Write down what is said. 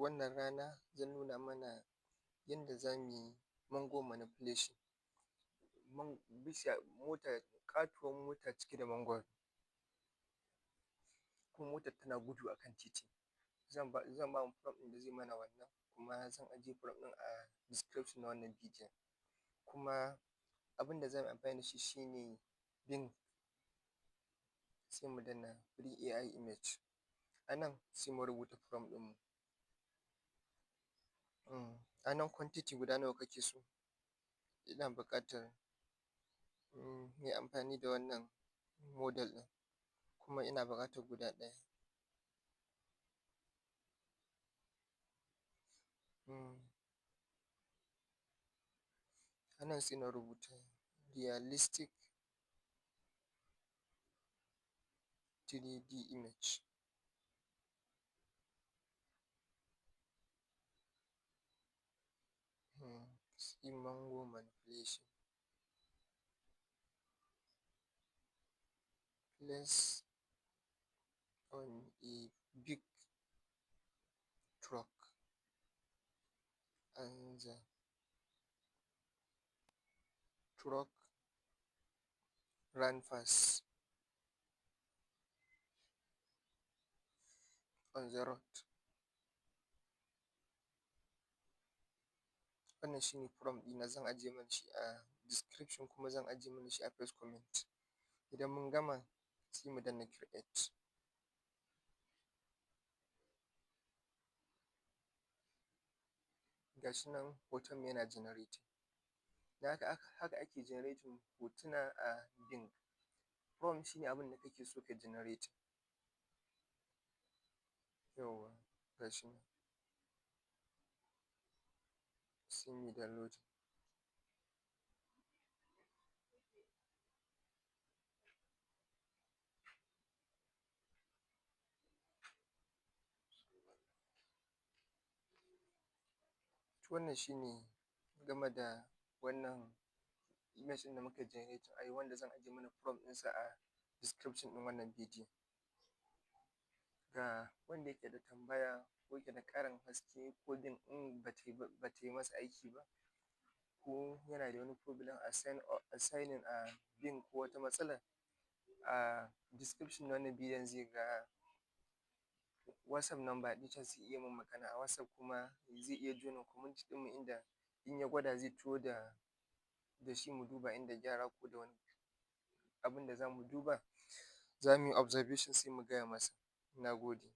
wannan rana zan nuna mana yadda za mu yi mango manipulation, ƙatuwar mota cike da mangwaro, kuma motar tana gudu a kan titi. Zan ba mu prompt ɗin da zai mana wannan, kuma zan ajiye prompt ɗin a description na wannan bidiyon. Kuma abin da za mu yi amfani da shi shine bing, sai mu danna free AI image. A nan sai mu rubuta prompt ɗinmu. A nan quantity guda nawa kake so? Ina buƙatar mu yi amfani da wannan model ɗin, kuma ina buƙatar guda ɗaya. A nan sai na rubuta realistic 3D image. Sai mango manipulation. Place on a big truck and the truck ran fast on the road. Wannan shine prompt ɗina, zan ajiye mana shi a description, kuma zan ajiye mana shi a first comment. Idan mun gama sai mu danna create. Ga shi nan hotonmu yana generating. Da haka ake generating hotuna a bing. Prompt shine abin da kake so ka generating. Yawwa, ga shi nan. Sai mu yi downloading. Wannan shine game da wannan image ɗin da muka generating, wanda zan ajiye mana prompt ɗinsa a description ɗin wannan bidiyon. Ga wanda yake da tambaya ko yake da ƙarin haske, ko bing ɗin ba ta yi masa aiki ba, ko yana da wani problem a signing a bing, ko wata matsala, a description na wannan bidiyon zai ga WhatsApp number ɗina, zai iya min magana a WhatsApp, kuma zai iya joining community ɗinmu, inda in ya gwada zai turo da shi mu duba inda gyara, ko da wani abin da za mu duba, za mu yi observation sai mu gaya masa. Na gode.